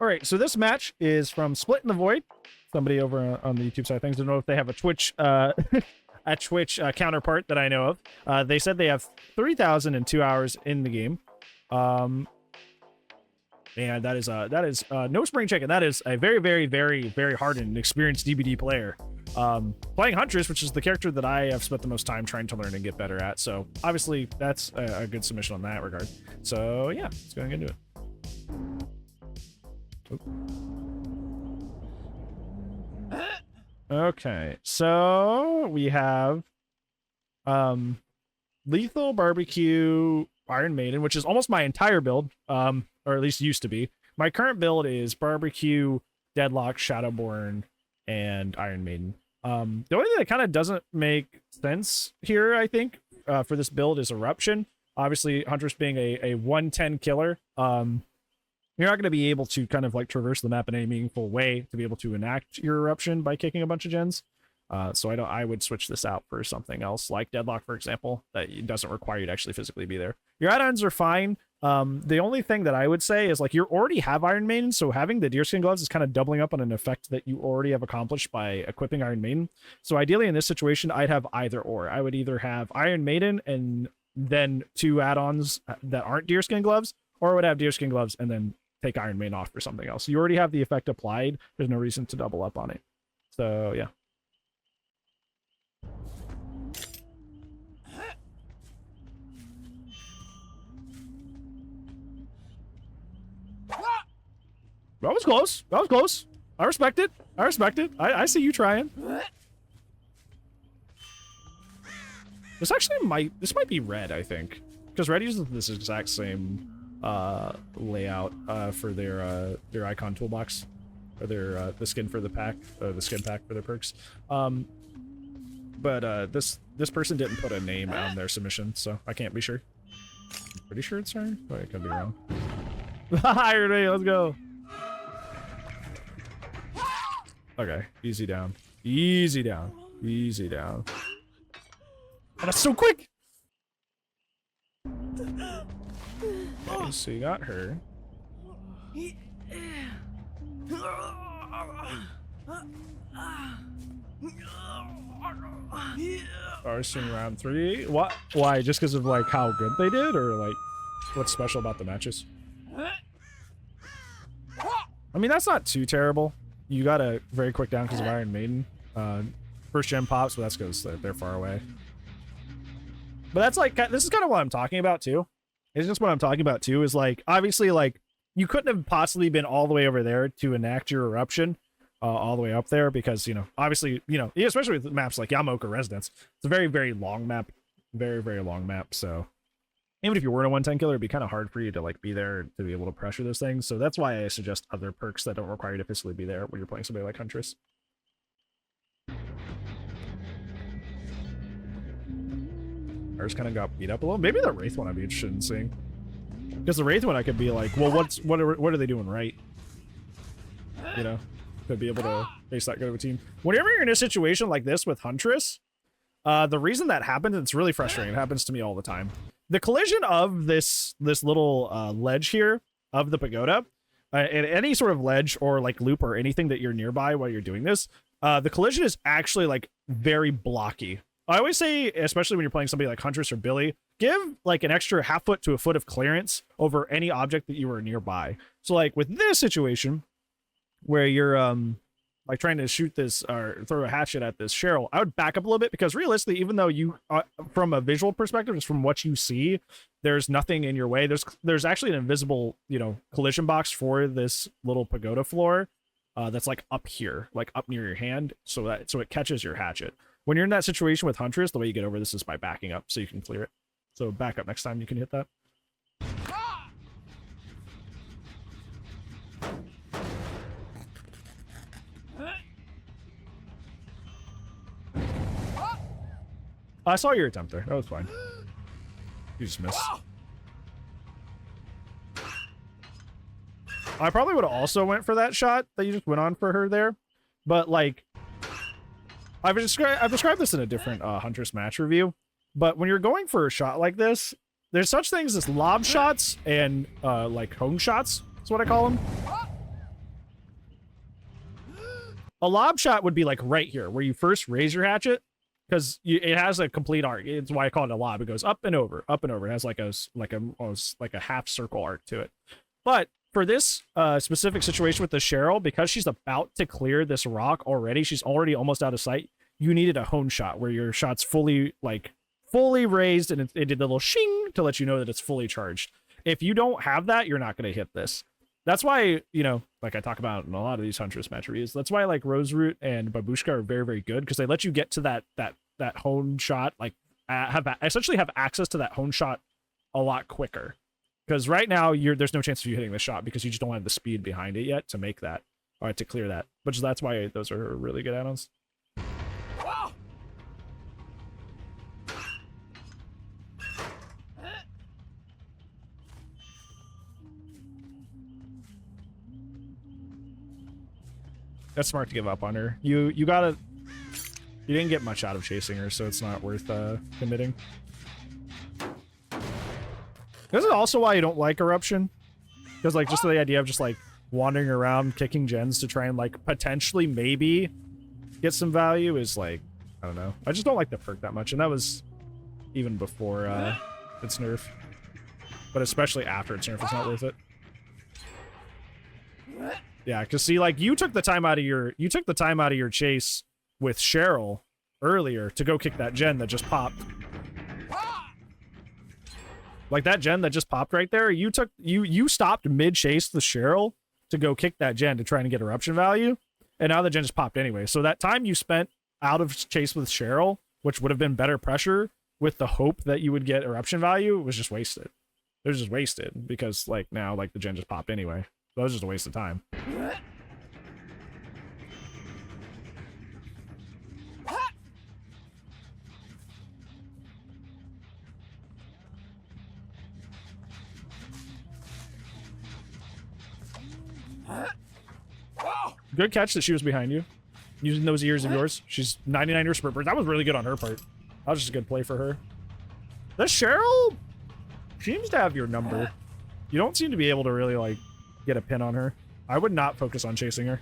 All right, so this match is from Split in the Void. Somebody over on the YouTube side of things. I don't know if they have a Twitch a Twitch counterpart that I know of. They said they have 3,002 hours in the game. And that is no spring chicken. That is a very, very, very, very hardened and experienced DBD player. Playing Huntress, which is the character that I have spent the most time trying to learn and get better at. So obviously that's a good submission on that regard. So yeah, let's go and get into it. Okay, so we have Lethal, Barbecue, Iron Maiden, which is almost my entire build, or at least used to be. My current build is Barbecue, Deadlock, Shadowborn, and Iron Maiden. The only thing that kind of doesn't make sense here, I think, for this build is Eruption. Obviously, Huntress being a 110 killer, you're not going to be able to kind of like traverse the map in any meaningful way to be able to enact your Eruption by kicking a bunch of gens. So I would switch this out for something else like Deadlock, for example, that doesn't require you to actually physically be there. Your add-ons are fine. The only thing that I would say is like you already have Iron Maiden, so having the Deerskin Gloves is kind of doubling up on an effect that you already have accomplished by equipping Iron Maiden. So ideally in this situation, I'd have either or. I would either have Iron Maiden and then 2 add-ons that aren't Deerskin Gloves, or I would have Deerskin Gloves and then take Iron Maiden off for something else. You already have the effect applied. There's no reason to double up on it. So yeah. That was close. That was close. I respect it. I respect it. I see you trying. This actually might be red, I think, because red uses this exact same layout for their icon toolbox, or their the skin for the pack, the skin pack for their perks. But this person didn't put a name on their submission, so I can't be sure. I'm pretty sure it's her, but I could be wrong. Hi, Renee, let's go. Okay, easy down, easy down, easy down. Oh, that's so quick. Okay, so you got her. Arson round 3. What? Why? Just because of like how good they did, or like what's special about the matches? I mean, that's not too terrible. You got a very quick down because of Iron Maiden. First gem pops, but that's because they're far away. But that's like, this is kind of what I'm talking about too. It's just what I'm talking about too, is like, obviously, like, you couldn't have possibly been all the way over there to enact your Eruption all the way up there, because, you know, obviously, you know, especially with maps like Yamoka Residence, it's a very, very long map. Very, very long map, so even if you were a 110 killer, it'd be kind of hard for you to like be there to be able to pressure those things. So that's why I suggest other perks that don't require you to physically be there when you're playing somebody like Huntress. Ours kind of got beat up a little. Maybe the Wraith one I'd be interested in seeing, because the Wraith one I could be like, well, what are they doing right? You know, to be able to face that good of a team. Whenever you're in a situation like this with Huntress, the reason that happens, it's really frustrating. It happens to me all the time. The collision of this little ledge here of the pagoda, and any sort of ledge or like loop or anything that you're nearby while you're doing this, the collision is actually like very blocky. I always say, especially when you're playing somebody like Huntress or Billy, give like an extra half foot to a foot of clearance over any object that you are nearby. So like with this situation, where you're like trying to shoot this or throw a hatchet at this Cheryl, I would back up a little bit, because realistically, even though you, from a visual perspective, just from what you see, there's nothing in your way. There's actually an invisible, you know, collision box for this little pagoda floor that's like up here, like up near your hand, so it catches your hatchet. When you're in that situation with Huntress, the way you get over this is by backing up so you can clear it. So back up next time you can hit that. I saw your attempt there. That was fine. You just missed. I probably would have also went for that shot that you just went on for her there, but like, I've described this in a different Huntress match review. But when you're going for a shot like this, there's such things as lob shots and like home shots. That's what I call them. A lob shot would be like right here, where you first raise your hatchet, because it has a complete arc. It's why I call it a lob. It goes up and over, up and over. It has like a half circle arc to it. But for this specific situation with the Cheryl, because she's about to clear this rock already, she's already almost out of sight. You needed a hone shot where your shot's fully raised and it did a little shing to let you know that it's fully charged. If you don't have that, you're not going to hit this. That's why, you know, like I talk about in a lot of these Huntress match reviews, that's why like Roseroot and Babushka are very, very good, because they let you get to that hone shot, like essentially have access to that hone shot a lot quicker. Because right now there's no chance of you hitting the shot because you just don't have the speed behind it yet to make that, or to clear that. But that's why those are really good add-ons. That's smart to give up on her. You didn't get much out of chasing her, so it's not worth committing. This is also why you don't like Eruption. Because like just the idea of just like wandering around kicking gens to try and like potentially maybe get some value is like, I don't know. I just don't like the perk that much, and that was even before its nerf. But especially after its nerf, it's not worth it. Yeah, because see, like you took the time out of your chase with Cheryl earlier to go kick that gen that just popped. Like that gen that just popped right there, you stopped mid chase the Cheryl to go kick that gen to try and get eruption value, and now the gen just popped anyway. So that time you spent out of chase with Cheryl, which would have been better pressure with the hope that you would get eruption value, was just wasted. It was just wasted because like now like the gen just popped anyway. So that was just a waste of time. Good catch that she was behind you. Using those ears of yours. She's 99 ear sprint burst. That was really good on her part. That was just a good play for her. This Cheryl seems to have your number. You don't seem to be able to really, like, get a pin on her. I would not focus on chasing her.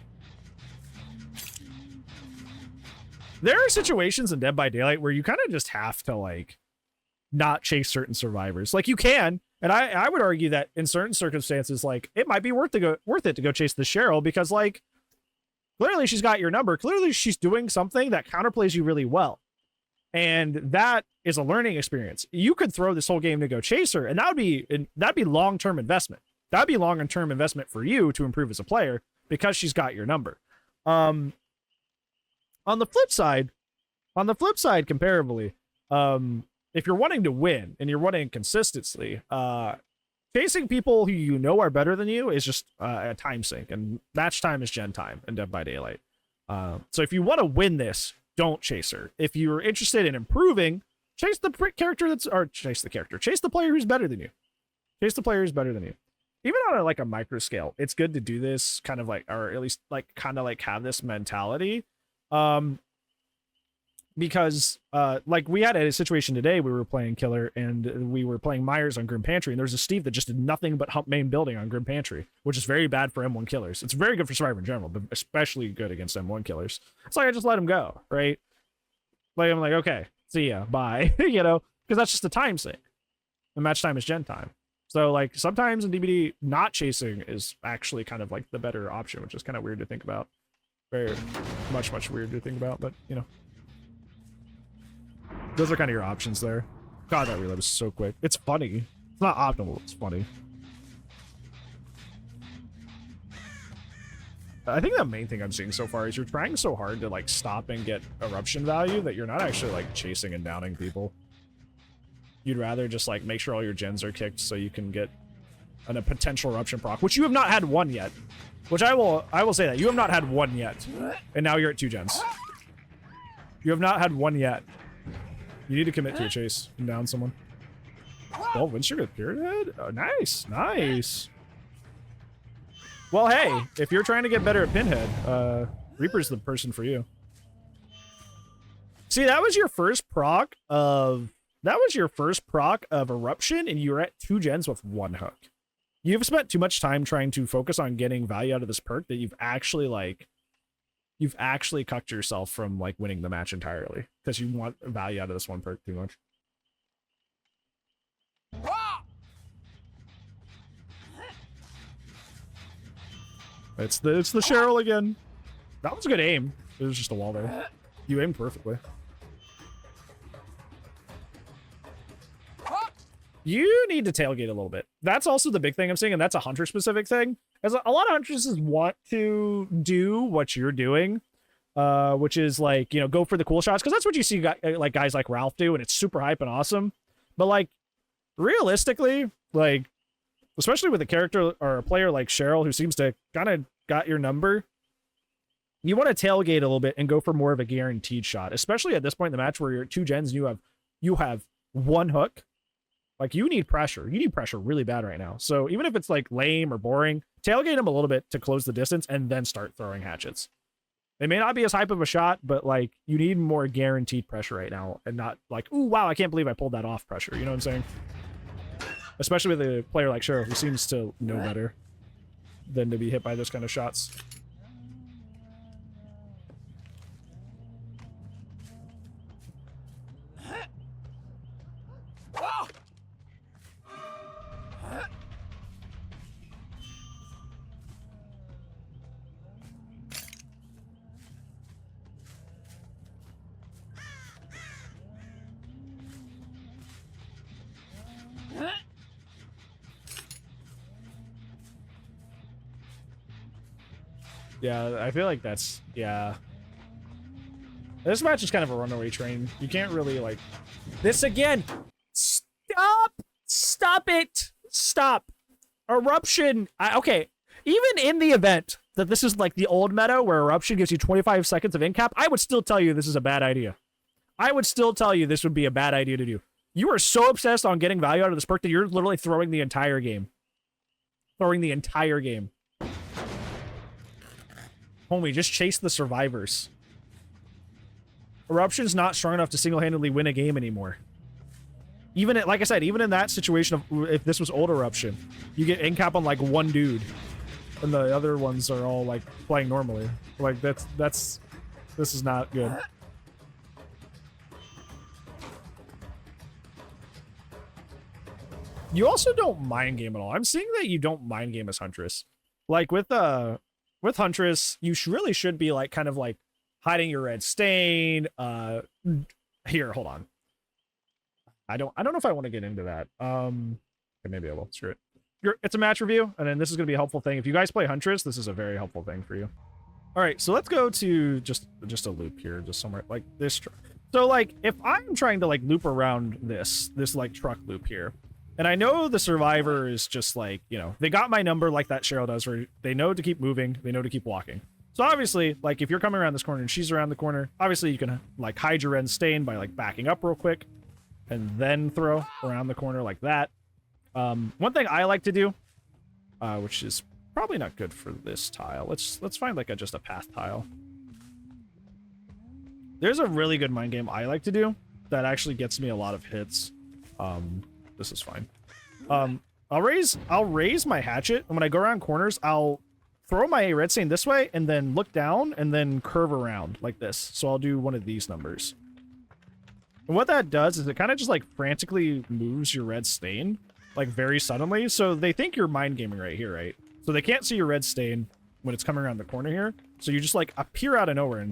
There are situations in Dead by Daylight where you kind of just have to, like, not chase certain survivors. Like, you can, and I would argue that in certain circumstances, like, it might be worth it to go chase the Cheryl because, like, clearly she's got your number. Clearly she's doing something that counterplays you really well. And that is a learning experience. You could throw this whole game to go chase her, and that'd be long-term investment. That'd be long-term investment for you to improve as a player because she's got your number. On the flip side, comparably, if you're wanting to win and you're wanting consistency, chasing people who you know are better than you is just a time sink, and match time is gen time in Dead by Daylight. So if you want to win this, don't chase her. If you're interested in improving, chase the player who's better than you. Chase the player who's better than you. Even on a micro scale, it's good to do this kind of like, or at least like kind of like have this mentality. Because like we had a situation today, we were playing Killer and we were playing Myers on Grim Pantry, and there's a Steve that just did nothing but hump main building on Grim Pantry, which is very bad for M1 killers. It's very good for Survivor in general, but especially good against M1 killers. It's like I just let him go, right? Like I'm like, okay, see ya, bye. You know, because that's just a time sink. The match time is gen time. So like sometimes in DBD, not chasing is actually kind of like the better option, which is kind of weird to think about. Very much weird to think about, but you know. Those are kind of your options there. God, that reload is so quick. It's funny. It's not optimal, it's funny. I think the main thing I'm seeing so far is you're trying so hard to like stop and get eruption value that you're not actually like chasing and downing people. You'd rather just like make sure all your gens are kicked so you can get a potential eruption proc, which you have not had one yet. Which I will say that you have not had one yet, and now you're at 2 gens. You have not had one yet. You need to commit to a chase and down someone. 12 win streak with Pyramid? Oh, nice, nice. Well, hey, if you're trying to get better at Pinhead, Reaper's the person for you. See, that was your first proc of Eruption, and you're at 2 gens with 1 hook. You've spent too much time trying to focus on getting value out of this perk that you've actually, like, you've actually cucked yourself from like winning the match entirely because you want value out of this one perk too much. It's the Cheryl again. That was a good aim. It was just a wall there. You aimed perfectly. You need to tailgate a little bit. That's also the big thing I'm seeing, and that's a hunter specific thing. As a lot of huntresses want to do what you're doing, which is like, you know, go for the cool shots, because that's what you see like guys like Ralph do, and it's super hype and awesome. But like realistically, like especially with a character or a player like Cheryl who seems to kind of got your number, you want to tailgate a little bit and go for more of a guaranteed shot, especially at this point in the match where you're at 2 gens and you have 1 hook. Like, you need pressure. You need pressure really bad right now. So even if it's like lame or boring, tailgate him a little bit to close the distance and then start throwing hatchets. They may not be as hype of a shot, but like you need more guaranteed pressure right now and not like, ooh, wow, I can't believe I pulled that off pressure. You know what I'm saying? Especially with a player like Cheryl who seems to know better than to be hit by those kind of shots. Yeah, I feel like that's, yeah. This match is kind of a runaway train. You can't really, like... This again! Stop! Stop it! Stop! Eruption! Okay, even in the event that this is like the old meta where Eruption gives you 25 seconds of in-cap, I would still tell you this is a bad idea. I would still tell you this would be a bad idea to do. You are so obsessed on getting value out of this perk that you're literally throwing the entire game. Throwing the entire game. Homie, just chase the survivors. Eruption's not strong enough to single-handedly win a game anymore. Even at, like I said, even in that situation of if this was old Eruption, you get in-cap on like 1 dude, and the other ones are all like playing normally. Like this is not good. You also don't mind game at all. I'm seeing that you don't mind game as Huntress. Like with Huntress, you really should be like kind of like hiding your red stain. Here, hold on. I don't know if I want to get into that. Okay, maybe I will. Screw it. It's a match review, and then this is going to be a helpful thing. If you guys play Huntress, this is a very helpful thing for you. All right, so let's go to just a loop here, just somewhere like this. So like if I'm trying to like loop around this like truck loop here, and I know the survivor is just like, you know, they got my number like that Cheryl does, where they know to keep moving, they know to keep walking. So obviously, like if you're coming around this corner and she's around the corner, obviously you can like hide your red stain by like backing up real quick and then throw around the corner like that. One thing I like to do, which is probably not good for this tile. Let's find like just a path tile. There's a really good mind game I like to do that actually gets me a lot of hits. This is fine. I'll raise my hatchet, and when I go around corners, I'll throw my red stain this way and then look down and then curve around like this. So I'll do one of these numbers. And what that does is it kind of just like frantically moves your red stain like very suddenly. So they think you're mind gaming right here, right? So they can't see your red stain when it's coming around the corner here. So you just like appear out of nowhere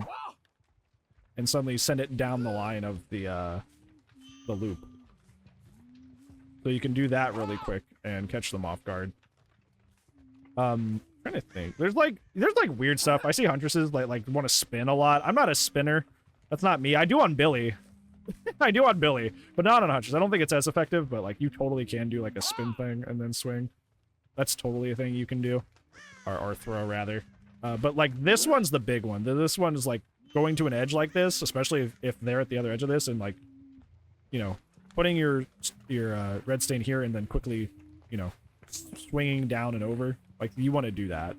and suddenly send it down the line of the loop. So you can do that really quick and catch them off guard. Trying to think. There's like weird stuff. I see Huntresses like want to spin a lot. I'm not a spinner. That's not me. I do on Billy. I do on Billy, but not on Huntress. I don't think it's as effective, but like you totally can do like a spin thing and then swing. That's totally a thing you can do. Or throw rather. But like this one's the big one. This one is like going to an edge like this, especially if they're at the other edge of this, and like, you know, putting your red stain here and then quickly, you know, swinging down and over. Like, you want to do that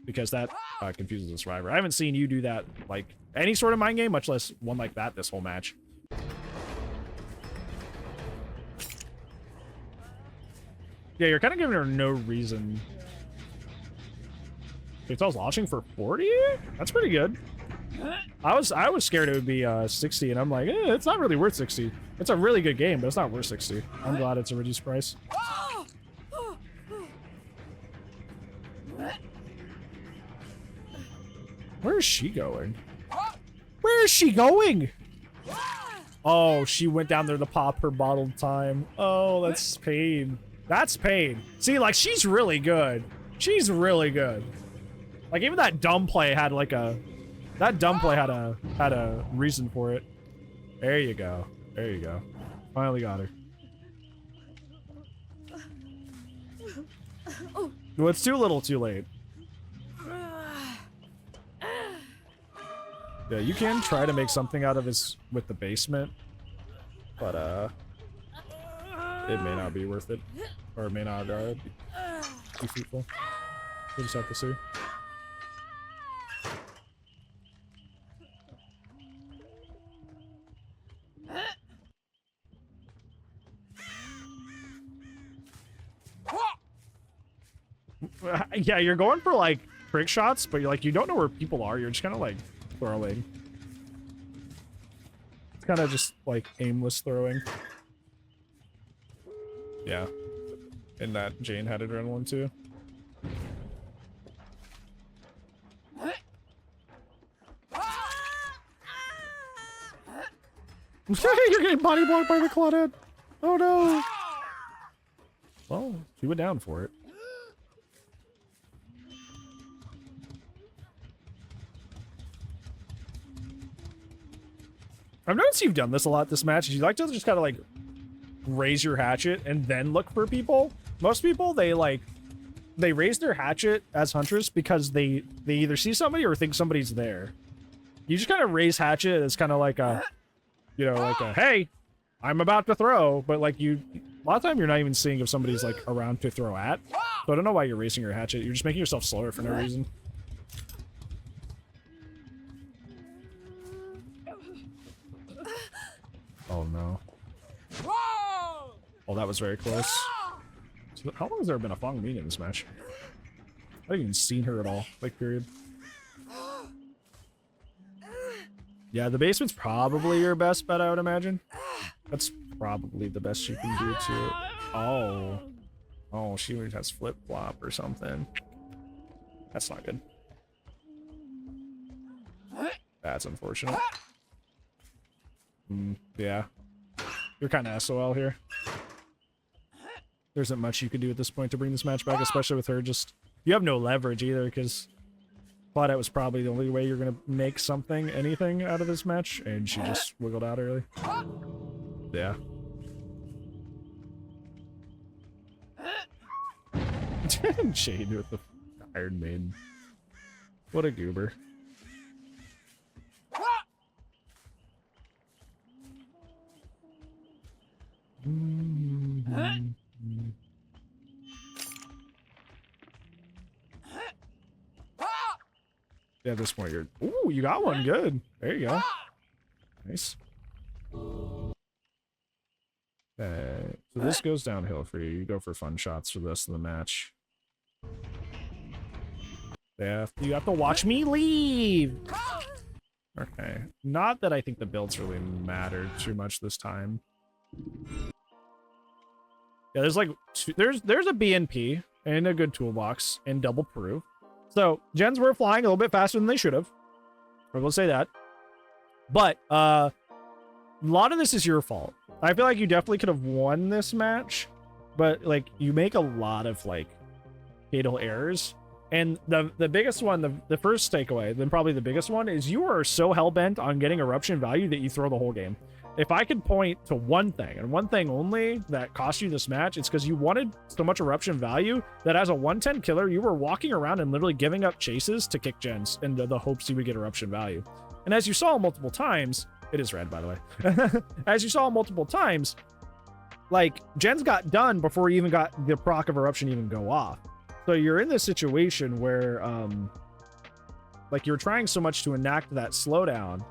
because that confuses the survivor. I haven't seen you do that, like, any sort of mind game, much less one like that this whole match. Yeah, you're kind of giving her no reason. Pixel's launching for 40? That's pretty good. I was scared it would be 60, and I'm like, it's not really worth 60. It's a really good game, but it's not worth 60. I'm glad it's a reduced price. Where is she going? Where is she going? Oh, she went down there to pop her bottled time. Oh, that's pain. That's pain. See, like, she's really good. She's really good. Like, even that dumb play had like a... That dumb play had a reason for it. There you go. There you go. Finally got her. Well, it's too little too late. Yeah, you can try to make something out of this with the basement, but it may not be worth it, or it may not be fruitful. We'll just have to see. Yeah, you're going for like trick shots, but you're like, you don't know where people are. You're just kind of like throwing. It's kind of just like aimless throwing. Yeah. And that Jane had adrenaline too. You're getting body blocked by the Claudette. Oh no. Well, she went down for it. I've noticed you've done this a lot this match. You like to just kind of like raise your hatchet and then look for people. Most people, they raise their hatchet as Huntress because they either see somebody or think somebody's there. You just kind of raise hatchet as kind of like a, you know, like a, hey, I'm about to throw, but like a lot of time you're not even seeing if somebody's like around to throw at. So I don't know why you're raising your hatchet. You're just making yourself slower for no reason. Oh no. Oh, that was very close. So how long has there been a Fong Min in this match? I haven't even seen her at all, like, period. Yeah, the basement's probably your best bet, I would imagine. That's probably the best you can do to it. Oh. Oh, she has flip-flop or something. That's not good. That's unfortunate. Yeah. You're kind of SOL here. There isn't much you can do at this point to bring this match back, especially with her just... You have no leverage either, because Claudette was probably the only way you're going to make something, anything out of this match, and she just wiggled out early. Yeah. Shade with the Iron Maiden. What a goober. Yeah, at this point you're... Ooh, you got one. Good. There you go. Nice. Okay. So this goes downhill for you. You go for fun shots for the rest of the match. You have to watch me leave! Okay. Not that I think the builds really mattered too much this time. Yeah, there's like there's a BNP and a good toolbox and double proof. So gens were flying a little bit faster than they should have. I will say that. But a lot of this is your fault. I feel like you definitely could have won this match, but like you make a lot of like fatal errors. And the biggest one, the first takeaway, then probably the biggest one, is you are so hell-bent on getting eruption value that you throw the whole game. If I could point to one thing, and one thing only, that cost you this match, it's because you wanted so much eruption value that as a 110 killer, you were walking around and literally giving up chases to kick gens in the hopes you would get eruption value. And as you saw multiple times, it is red, by the way. As you saw multiple times, like, gens got done before you even got the proc of eruption even go off. So you're in this situation where, like, you're trying so much to enact that slowdown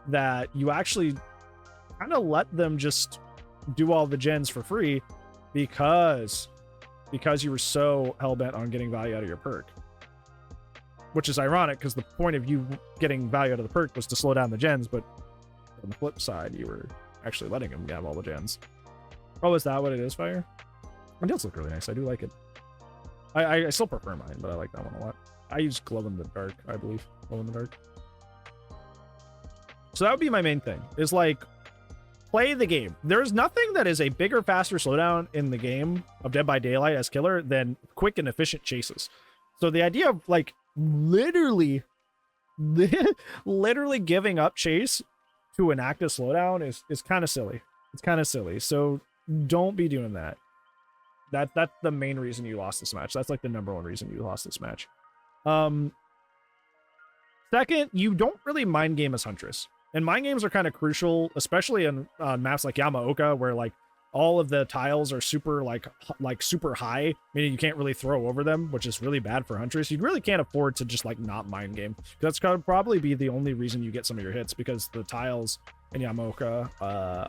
that you actually kind of let them just do all the gens for free because you were so hell-bent on getting value out of your perk. which is ironic because the point of you getting value out of the perk was to slow down the gens, but on the flip side, you were actually letting him have all the gens. Oh, is that what it is, Fire? It does look really nice. I do like it. I still prefer mine, but I like that one a lot. I use glow in the dark, I believe. Glow in the dark. So that would be my main thing, is like, play the game. There's nothing that is a bigger, faster slowdown in the game of Dead by Daylight as killer than quick and efficient chases. So the idea of like literally giving up chase to an active slowdown is kind of silly. It's kind of silly. So don't be doing that. That's the main reason you lost this match. That's like the #1 reason you lost this match. Second, you don't really mind game as Huntress. And mind games are kind of crucial, especially in maps like Yamaoka, where like all of the tiles are super like super high, meaning you can't really throw over them, which is really bad for Huntress. You really can't afford to just like not mind game. That's gonna probably be the only reason you get some of your hits, because the tiles in Yamaoka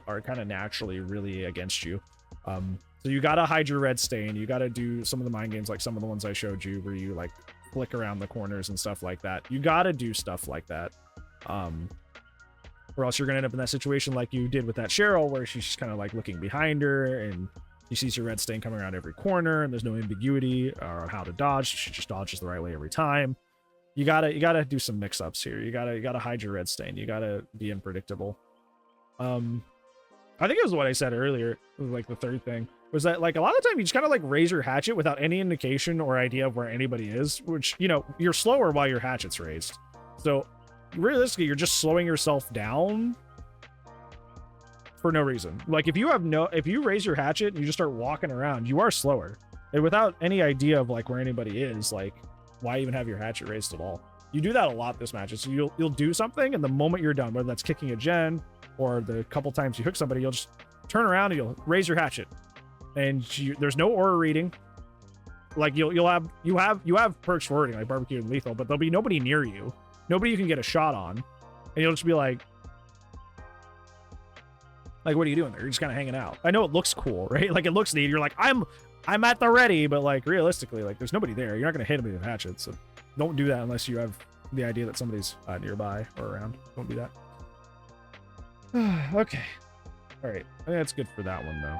are kind of naturally really against you. So you gotta hide your red stain. You gotta do some of the mind games like some of the ones I showed you, where you like flick around the corners and stuff like that. You gotta do stuff like that. Or else you're gonna end up in that situation like you did with that Cheryl, where she's just kind of like looking behind her and she sees your red stain coming around every corner and there's no ambiguity on how to dodge. She just dodges the right way every time. You gotta do some mix-ups here. You gotta hide your red stain. You gotta be unpredictable. I think it was what I said earlier, like the third thing, was that like a lot of the time you just kind of like raise your hatchet without any indication or idea of where anybody is, which, you know, you're slower while your hatchet's raised. So realistically, you're just slowing yourself down for no reason. Like if you raise your hatchet and you just start walking around, you are slower. And without any idea of like where anybody is, like why even have your hatchet raised at all? You do that a lot this match. So you'll do something, and the moment you're done, whether that's kicking a gen or the couple times you hook somebody, you'll just turn around and you'll raise your hatchet. And there's no aura reading. Like you have perks for wording like barbecue and lethal, but there'll be nobody near you. Nobody you can get a shot on. And you'll just be like, what are you doing there? You're just kind of hanging out. I know it looks cool, right? Like it looks neat. You're like, I'm at the ready, but like realistically, like there's nobody there. You're not gonna hit anybody with hatchets. So don't do that unless you have the idea that somebody's nearby or around. Don't do that. Okay. All right. I think that's good for that one though.